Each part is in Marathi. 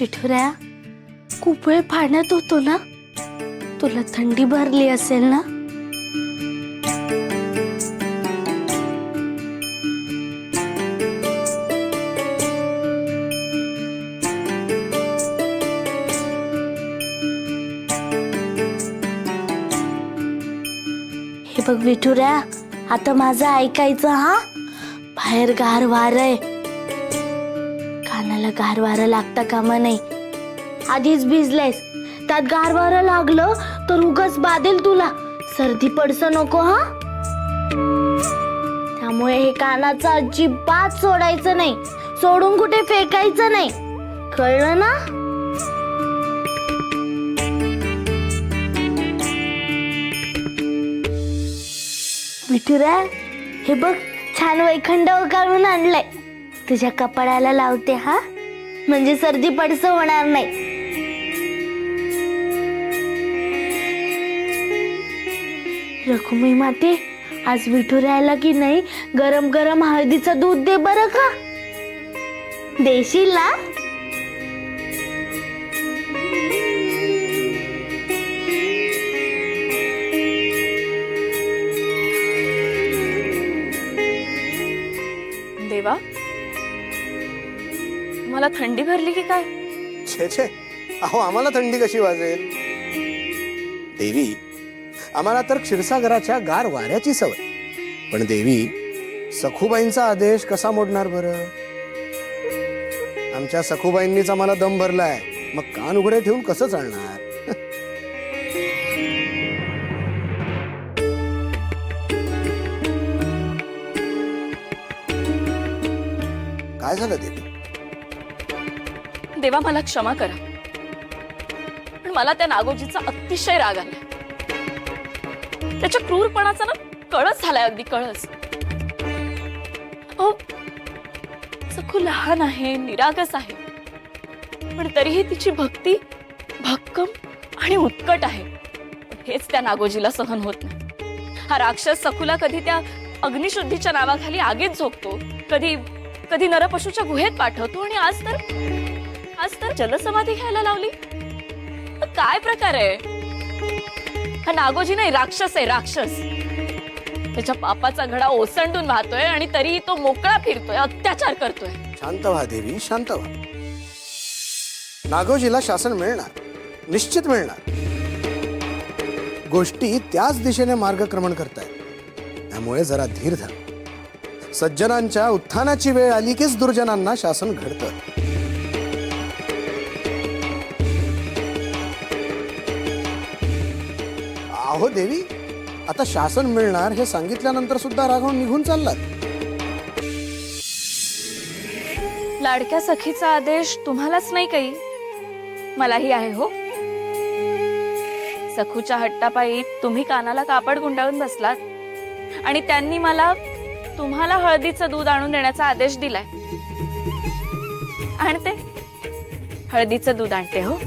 विठुराया, खूप वेळ पाण्यात होतो ना, तुला थंडी भरली असेल ना? हे बघ विठुराया, आता माझं ऐकायचं हा. बाहेर गार वारं आहे, कानाला गार वारं लागता कामा नाही. आधीच भिजलेस, त्यात गार वारं लागलं तर उगाच बाधेल तुला, सर्दी पडसं नको हा. त्यामुळे हे कानाचं अजिबात सोडायचं नाही, सोडून कुठे फेकायचं नाही, कळलं ना? विठुराया, हे बघ छान वैखंड काढून आणलंय, तुझ्या कपाळाला लावते हा, म्हणजे सर्दी पडसं होणार नाही. रखुमाई माते, आज विठुरायाला की नाही गरम गरम हळदीचं दूध दे बरं का. देशील ना? देवा, मला थंडी भरली की काय? छे छे, अहो आम्हाला थंडी कशी वाजेल देवी? आम्हाला तर क्षीरसागराच्या गार वाऱ्याची सवय. पण देवी, सखूबाईंचा आदेश कसा मोडणार बरं? आमच्या सखूबाईंनीच आम्हाला दम भरलाय, मग कान उघडे ठेवून कसं चालणार? काय झालं देवी? देवा, मला क्षमा करा, पण मला त्या नागोजीचा अतिशय राग आला. त्याच्या क्रूरपणाचा ना कळस झालाय, अगदी कळस. अहो, सखू लहान आहे, निरागस आहे, पण तरीही तिची भक्ती भक्कम आणि उत्कट आहे. हेच त्या नागोजीला सहन होत नाही. हा राक्षस सखूला कधी त्या अग्निशुद्धीच्या नावाखाली आगीत झोपतो, कधी कधी नरपशूच्या गुहेत पाठवतो, आणि आज तर जलसमाधी घ्यायला लावली. काय प्रकार आहे हा? नागोजी नाही, राक्षस आहे, राक्षस. त्याच्या पापाचा घडा ओसंडून वाहतोय आणि तरीही तो मोकळा फिरतोय, अत्याचार करतोय. शांत व्हा देवी, शांत व्हा. नागोजीला शासन मिळणार, निश्चित मिळणार. गोष्टी त्याच दिशेने मार्गक्रमण करतायत, त्यामुळे जरा धीर धर. सज्जनांच्या उत्थानाची वेळ आली कीच दुर्जनांना शासन घडतं. अहो देवी, आता शासन मिळणार हे सांगितल्यानंतर सुद्धा राघव निघून चाललात. लाडक्या सखीचा आदेश तुम्हालाच नाही काही, मलाही आहे हो. सखूच्या हट्टापायी तुम्ही कानाला कापड गुंडाळून बसलात, आणि त्यांनी मला तुम्हाला हळदीचं दूध आणून देण्याचा आदेश दिलाय. आणते, हळदीचं दूध आणते हो.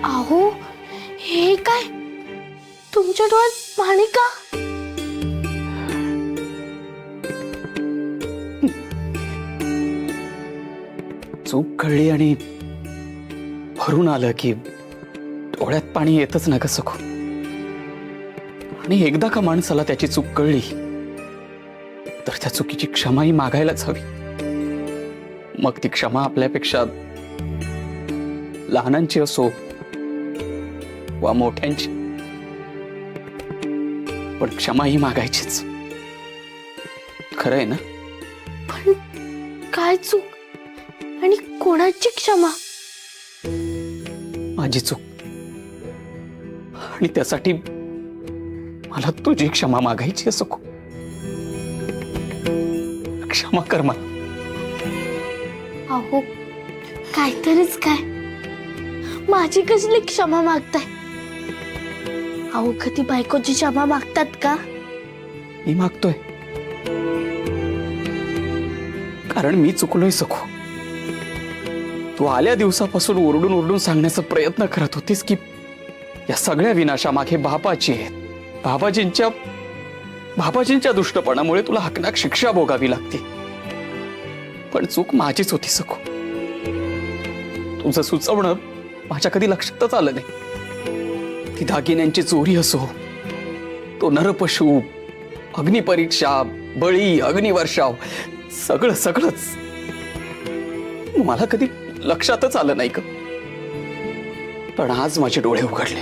अहो, हे काय? तुमच्या डोळ्यात पाणी का? चूक कळली आणि भरून आलं की डोळ्यात पाणी येतच ना ग सखू. आणि एकदा का माणसाला त्याची चूक कळली तर त्या चुकीची क्षमाही मागायलाच हवी. मग ती क्षमा आपल्यापेक्षा लहानांची असो वा मोठ्यांची, पण क्षमा ही मागायचीच. खरं आहे ना? पण काय चूक आणि कोणाची क्षमा? माझी चूक आणि त्यासाठी मला तुझी क्षमा मागायची आहे सखू. क्षमा कर मला. अहो काहीतरीच काय, माझी कसली क्षमा मागताय? अहो कधी बायकोची क्षमा मागतात का? मी मागतोय कारण मी चुकलोय सखू. तू आल्या दिवसापासून ओरडून ओरडून सांगण्याचा प्रयत्न करत होतीस की या सगळ्या विनाशामागे बाबाची आहेत. बाबाजींच्या दुष्टपणामुळे तुला हकनाक शिक्षा भोगावी लागते. पण चूक माझीच होती सखू. तुझं सुचवणं माझ्या कधी लक्षातच आलं नाही. ती दागिन्यांची चोरी असो, तो नरपशु, अग्निपरीक्षा, बळी, अग्निवर्षाव, सगळंच मला कधी लक्षातच आलं नाही का. पण आज माझे डोळे उघडले.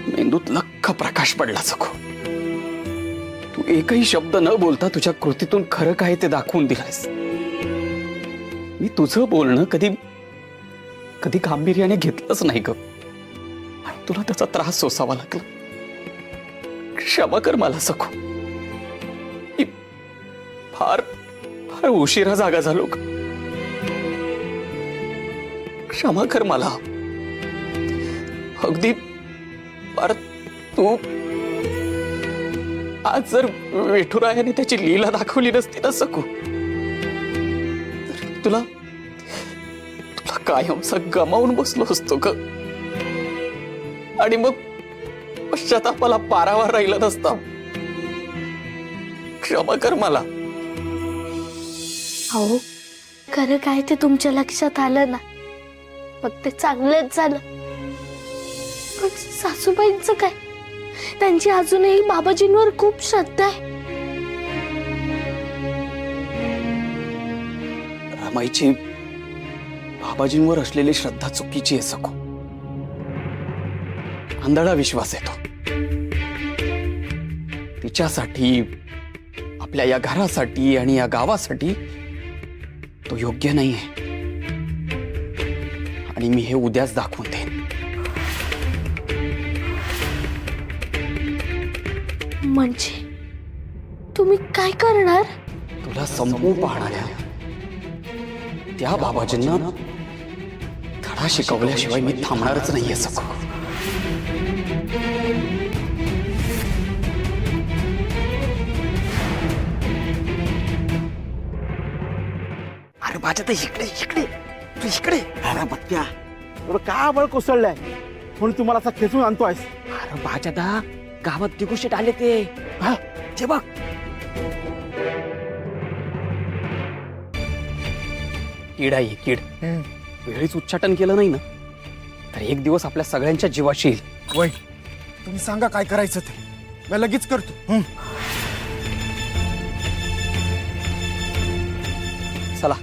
मेंदूत लख्ख प्रकाश पडला सखू. तू एकही शब्द न बोलता तुझ्या कृतीतून खरं काय ते दाखवून दिलायस. मी तुझं बोलणं कधी गांभीर्याने घेतलंच नाही ग, आणि तुला त्याचा त्रास सोसावा लागला. क्षमा कर मला सखू. मी फार उशिरा जागा झालो ग. क्षमा कर मला. अगदी तू आज जर विठुरायाने त्याची लीला दाखवली नसती ना सखू, तुला कायमचा गमावून बसलो असतो ग. आणि मग पश्चातापाला पारावर राहिला नसता. क्षमा कर मला. अहो खरं काय ते तुमच्या लक्षात आलं ना, मग ते चांगलंच झालं. पण सासूबाईंचं काय? त्यांची अजूनही बाबाजींवर खूप श्रद्धा आहे. रमाईची बाबाजींवर असलेली श्रद्धा चुकीची आहे सखू. आंधळा विश्वास येतो. तिच्यासाठी, आपल्या या घरासाठी आणि या गावासाठी तो योग्य नाहीये. आणि मी हे उद्याच दाखवून देईन. म्हणजे तुम्ही काय करणार? तुला संपवून पाहणाऱ्या त्या बाबाजींना धडा शिकवल्याशिवाय मी थांबणारच नाहीये सखू. अरे माझ्या तर इकडे तू इकडे. अरे बत्त्या तुला का बळ कोसळलाय म्हणून तुम्हाला असा खेचून आणतोयस? अरे भाजदा गावात दिगुशेट आले ते. हा ते बघ. कीड आहे कीड. वेळीच उच्चाटन केलं नाही ना तर एक दिवस आपल्या सगळ्यांच्या जीवाशी येईल. वय तुम्ही सांगा काय करायचं ते, मी लगेच करतो. चला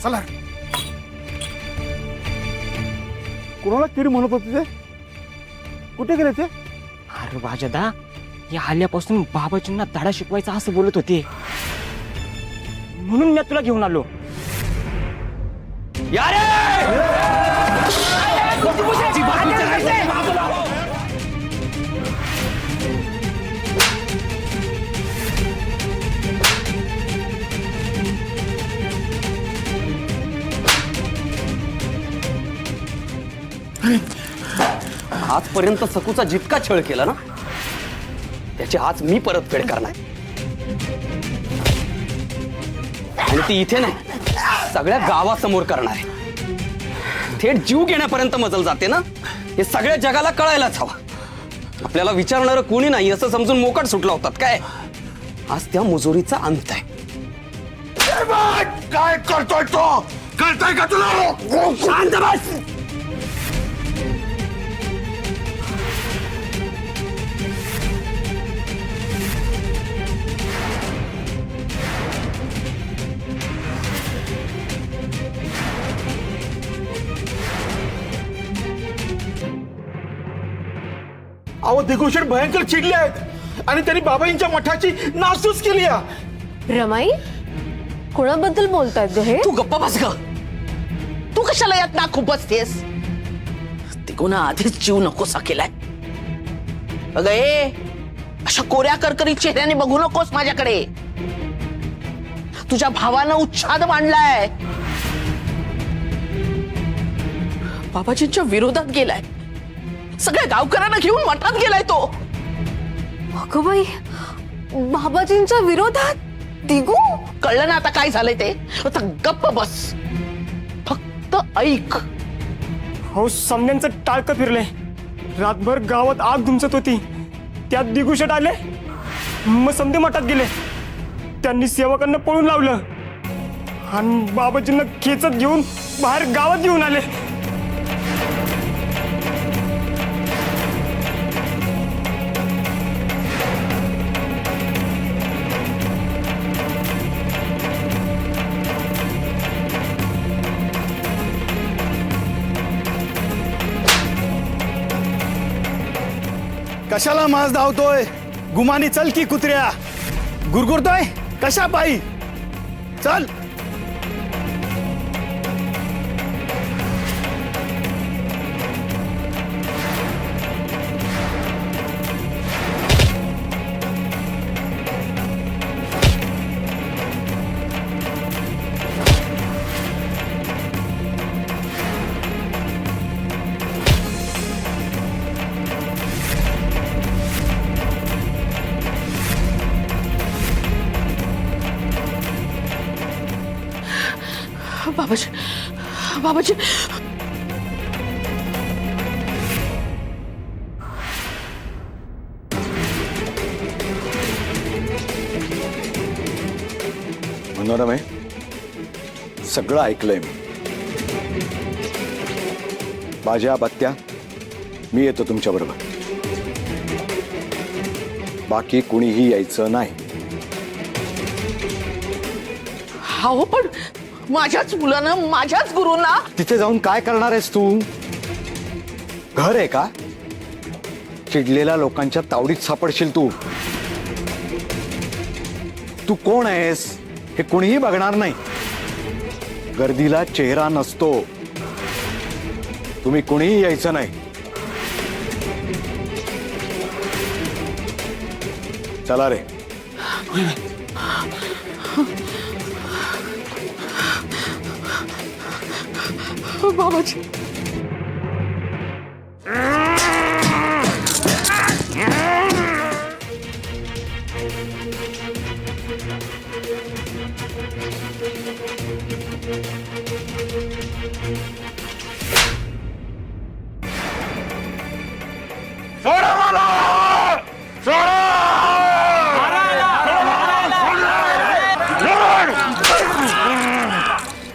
चला. कोणाला कीड म्हणत होते ते? कुठे गेले ते? अरे भाजदा या आल्यापासून बाबाजींना धडा शिकवायचा असं बोलत होते, म्हणून मी तुला घेऊन आलो. आजपर्यंत सकूचा जितका छळ केला ना त्याची आज मी परतफेड करणार. आणि ती इथे नाही सगळ्या गावासमोर करणार आहे. थेट जीव घेण्यापर्यंत मजल जाते ना, हे सगळ्या जगाला कळायलाच हवं. आपल्याला विचारणारं कोणी नाही असं समजून मोकाट सुटला होतात काय. आज त्या मुजोरीचा अंत आहे. काय करतोय तो? कळतोय का तुला? शांत बस. अहो दिगुशेट भयंकर चिडले आहेत आणि त्यांनी बाबांच्या मठाची नासधूस केली आहे. रमाई कोणाबद्दल बोलतायत ग हे? तू गप्पा बस ग. कशाला यात ना खूप बसतेस तिकोना आधीच जीव नकोसा केलाय अगं ए अशा कोऱ्या करकरी चेहऱ्याने बघू नकोस माझ्याकडे तुझ्या भावानं उच्छाद मांडलाय बाबाजींच्या विरोधात गेलाय सगळ्या गावकऱ्यांना घेऊन मठात गेलाय तो अगं बाई, बाबाजींच्या विरोधात दिगू? कळलं ना आता काय झालंय ते आता गप्प बस फक्त ऐक हो समन्यांचं टाळकं फिरलंय रातभर गावात आग धुमसत होती त्यात दिगुशट आले मग समधे मठात गेले त्यांनी सेवकांना पळून लावलं आणि बाबाजींना खेचत घेऊन बाहेर गावात घेऊन आले कशाला मास धावतोय गुमानी चल की कुत्र्या गुरगुरतोय कशा पायी चल बाबाजी बाबाजी मनोरम आहे सगळं ऐकलंय मी बाज्या बत्त्या मी येतो तुमच्या बरोबर बाकी कुणीही यायचं नाही हो पण माझ्याच मुलानं माझ्याच गुरुंना तिथे जाऊन काय करणार आहेस तू घर आहे का चिडलेल्या लोकांच्या तावडीत सापडशील तू तू कोण आहेस हे कुणीही बघणार नाही गर्दीला चेहरा नसतो तुम्ही कुणीही यायचं नाही चला रे बाबाजी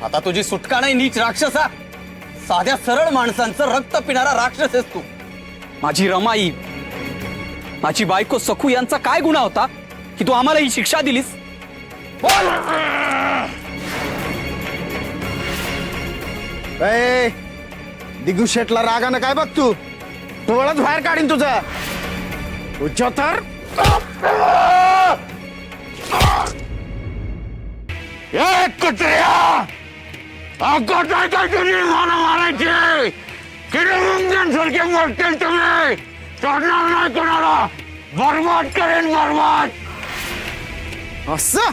आता तुझी सुटका नाही नीच राक्षसा साध्या सरळ माणसांचं रक्त पिणारा राक्षस आहेस तू माझी रमाई माझी बायको सखू यांचा काय गुन्हा होता की तू आम्हाला ही शिक्षा दिलीस दिगू शेटला रागानं काय बघ तू डोळाच बाहेर काढीन तुझा उच्चतर कुत्र्या मारायचे किती मोठे तुम्ही चढणार नाही कोणाला बरबाद करेन बरबाद असं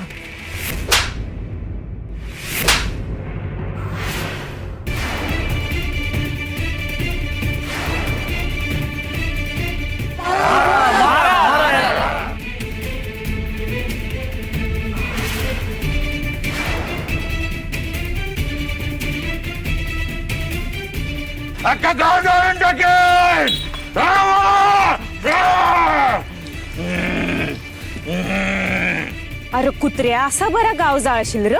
अख्खा गाव जाळून टाकेल अरे कुत्र्या असा बरा गाव जाळशील र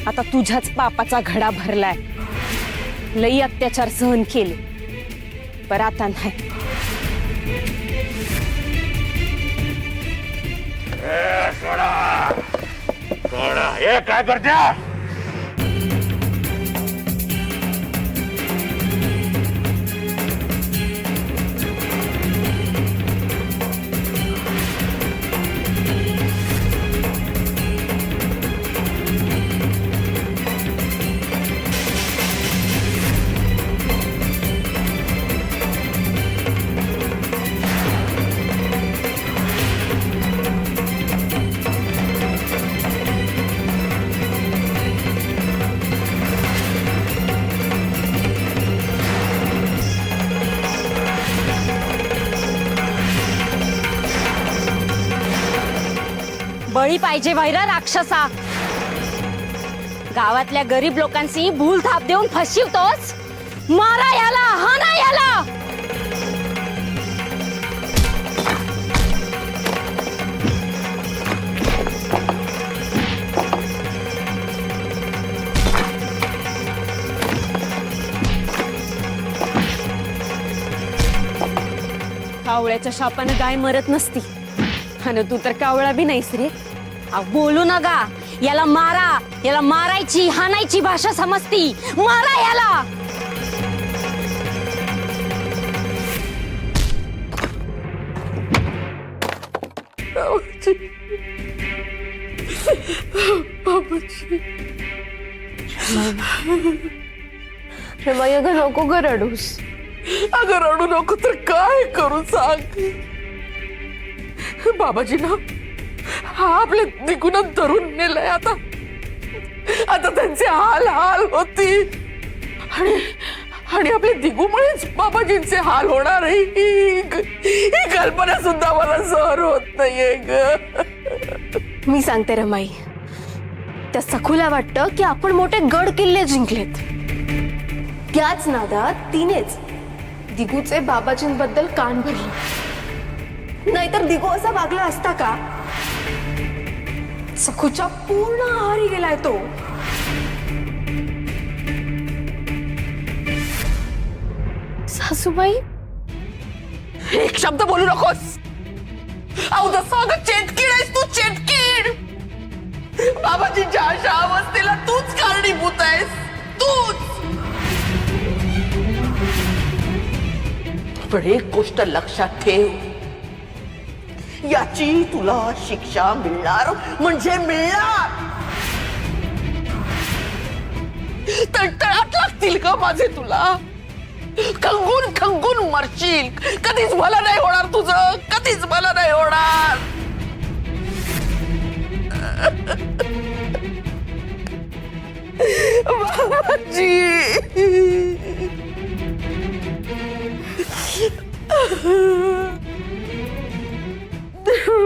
आता तुझ्याच पापाचा घडा भरलाय लई अत्याचार सहन केले पर आता नाही हे काय करत्या पाहिजे वैरा राक्षसा. गावातल्या गरीब लोकांची भूल थाप देऊन फसवतोस. मारा याला, हाना याला. कावळ्याच्या शापानं गाय मरत नसती. आणि तू तर कावळा बी नाहीस रे. बोलू नका. याला मारा. याला मारायची हाणायची भाषा समजती. मारा याला. रमाई अगं नको ग रडूस. अगं रडू नको तर काय करू सांग. बाबाजींना हा आपल्या दिगून धरून नेलंय. आता आता त्यांचे हाल हाल होतील. आणि आपल्या दिगूमुळेच बाबाजींचे हाल होणार आहे. ही कल्पना सुद्धा मला सहन होत नाहीये ग. मी सांगते रमाई, त्या सखूला वाटतं की आपण मोठे गड किल्ले जिंकलेत. त्याच नादात तिनेच दिगूचे बाबाजींबद्दल कान भरले. नाहीतर दिगू असा वागला असता का? सखूच्या पूर्ण आहारी गेलाय तो. सासूबाई, एक शब्द बोलू नकोस. अहो जसं अगं चेटकीड आहेस तू, चेटकीड. बाबाजींच्या अशा अवस्थेला तूच कारणीभूत आहेस. तूच. पण एक गोष्ट लक्षात ठेव, याची तुला शिक्षा मिळणार म्हणजे मिळणार. तळतळाट लागतील का माझे तुला? खंगून खंगून मरशील. कधीच मला नाही होणार तुझं. कधीच मला नाही होणार.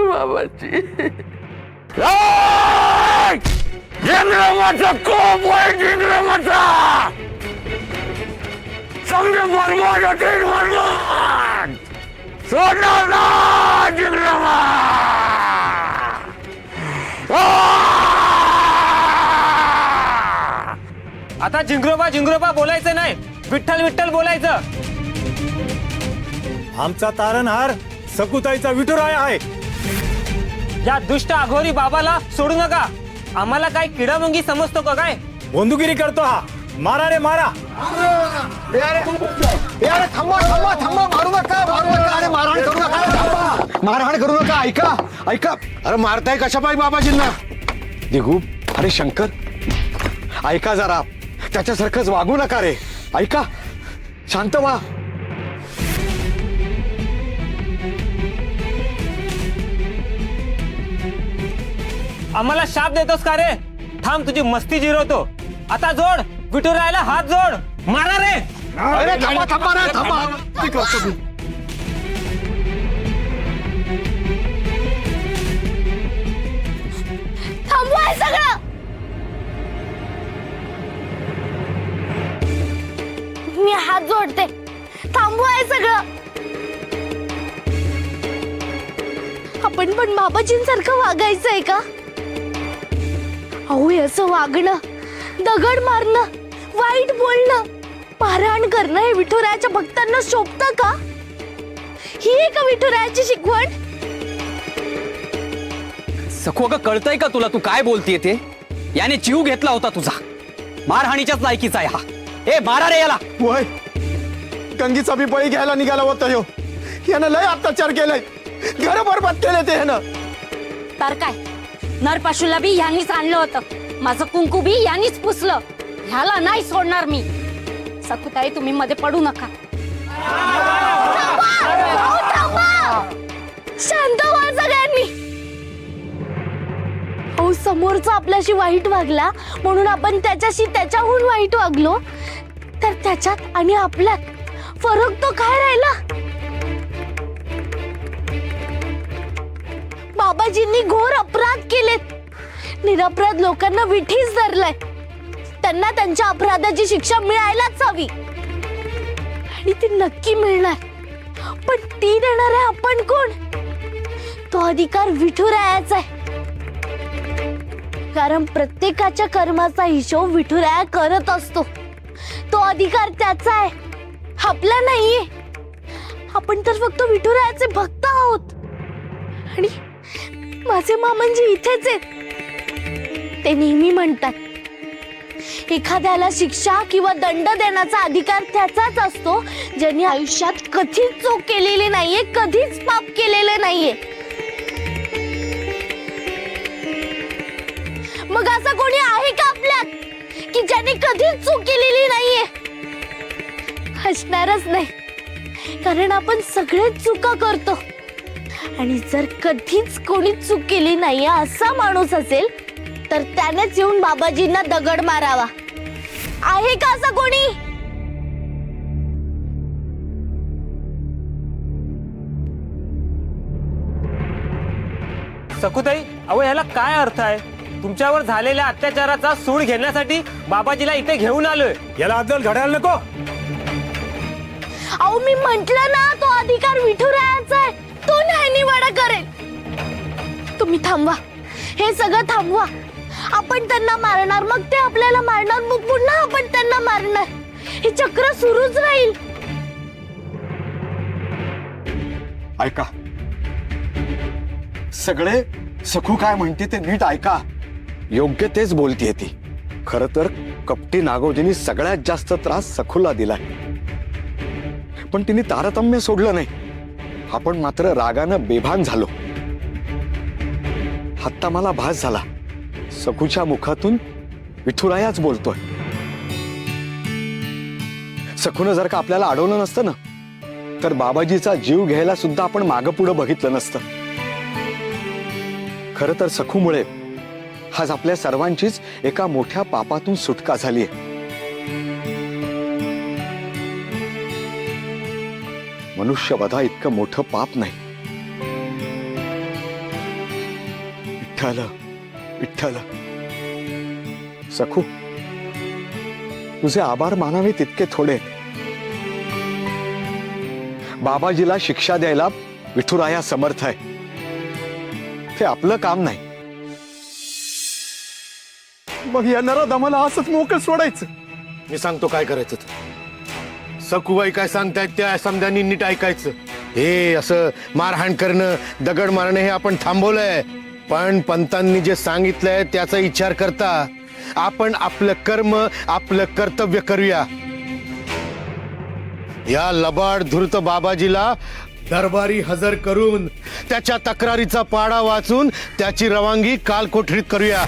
बाबाजी, जिंगरामाचा कोप आहे. जिंगरामाचा समजे बरबाद होतील. बरबाद सोडणार ना जिंगरामा. आता जिंगरोबा जिंगरोबा बोलायचं नाही, विठ्ठल विठ्ठल बोलायचं. आमचा तारणहार सकुताईचा विठुराया आहे. या दुष्ट अघोरी बाबाला सोडू नका. आम्हाला काय किडामुंगी समजतो का काय? बंदुगिरी करतो हा. मारा रे मारा. थांबा थांबा थांबा. मारू नका, मारू नका. अरे मारहाण करू नका. मारहाण करू नका. ऐका ऐका. अरे मारताय कशा पाहिजे बाबाजींना? दिगू, अरे शंकर, ऐका जरा. त्याच्यासारखंच वागू नका रे. ऐका, शांत व्हा. आम्हाला शाप देतोस का रे? थांब, तुझी मस्ती जिरवतो. आता जोड, विठुरायाला हात जोड. मारा रे. अरे थांबा थांबा रे, थांबा. काय करतो मी? थांबवाय सगळं. मी हात जोडते. थांबवाय सगळं. आपण पण बाबाजींसारखं वागायचंय का? अहो, असं वागणं, दगड मारणं, वाईट बोलणं, मारहाण करणं हे विठुरायाच्या भक्तांना शोभतं का? ही आहे का विठुरायाची शिकवण? सखू, अगं कळतंय का तुला तू काय बोलतीये ते? याने जीव घेतला होता तुझा. मारहाणीच्याच लायकीचा आहे हा. ए मारा रे याला. वय, गंगीचा बी बळी घ्यायला निघाला होता ह्यो. यानं लय अत्याचार केलाय. घर बरबाद केले ते ह्यानं. तर काय, नरपाशूला बी यांनीच आणलं होतं. माझं कुंकू बी यांनीच पुसलं. ह्याला नाही सोडणार मी. सकुताई, तुम्ही मध्ये पडू नका. शांत व्हा सगळ्यांनी. अहो, समोरचा आपल्याशी वाईट वागला म्हणून आपण त्याच्याशी त्याच्याहून वाईट वागलो तर त्याच्यात आणि आपल्यात फरक तो काय राहिला? बाबाजींनी घोर अपराध केलेत. निरपराध लोकांना विठीस धरलाय. त्यांना त्यांच्या अपराधाची शिक्षा मिळायलाच हवी आणि ती नक्की मिळणार. पण ती देणार आहे आपण कोण? तो अधिकार विठुरायाचा आहे. कारण प्रत्येकाच्या कर्माचा हिशोब विठुराया करत असतो. तो अधिकार त्याचा आहे, आपला नाहीये. आपण तर फक्त विठुरायाचे भक्त आहोत. आणि माझे मामांजी इथेच आहेत. ते नेहमी म्हणतात, एखाद्याला शिक्षा किंवा दंड देण्याचा अधिकार त्याचाच असतो ज्यांनी आयुष्यात कधीच चूक केलेली नाहीये, कधीच पाप केलेले नाहीये. मग असं कोणी आहे का आपल्यात की ज्याने कधीच चूक केलेली नाहीये? असणारच नाही. कारण आपण सगळेच चुका करतो. आणि जर कधीच कोणी चूक केली नाहीये असा माणूस असेल तर त्यानेच येऊन बाबाजींना दगड मारावा. आहे का असं कोणी? सकुताई, अहो याला काय अर्थ आहे? तुमच्यावर झालेल्या अत्याचाराचा सूड घेण्यासाठी बाबाजीला इथे घेऊन आलोय. याला अद्दल घडायला नको. अहो मी म्हंटल ना, तो अधिकार विठुरायाचा आहे. तो नाही निवाडा करेल. तुम्ही थांबवा, हे सगळं थांबवा. आपण त्यांना मारणार, मग ते आपल्याला मारणार, मग पुन्हा आपण त्यांना मारणार. हे चक्र सुरूच राहील. ऐका, सगळे सखू काय म्हणते ते नीट ऐका. योग्य तेच बोलतीये ती. खर तर कपटी नागोजींनी सगळ्यात जास्त त्रास सखूला दिलाय. पण तिने तारतम्य सोडलं नाही. आपण मात्र रागानं बेभान झालो. आत्ता मला भास झाला, सखूच्या मुखातून विठुरायाच बोलतोय. सखूनं जर का आपल्याला अडवलं नसतं ना, तर बाबाजीचा जीव घ्यायला सुद्धा आपण मागं पुढं बघितलं नसतं. खरं तर सखूमुळे आज आपल्या सर्वांचीच एका मोठ्या पापातून सुटका झालीय. मनुष्यवधा इतकं मोठं पाप नाही. विठ्ठल, विठ्ठल. सखू, तुझे आभार मानावे तितके थोडे. बाबाजीला शिक्षा द्यायला विठुराया समर्थ आहे. ते आपलं काम नाही. मग येणारा दमाला असंच मोकळं सोडायचं? मी सांगतो काय करायचं ते. सखूबाई काय सांगतायत त्या समद्यांनी नीट ऐकायचं. हे असं मारहाण करणं, दगड मारणं हे आपण थांबवलंय. पण पंतांनी जे सांगितलंय त्याचा विचार करता आपण आपलं कर्म, आपलं कर्तव्य करूया. या लबाड धूर्त बाबाजीला दरबारी हजर करून त्याच्या तक्रारीचा पाडा वाचून त्याची रवानगी काल कोठडीत करूया.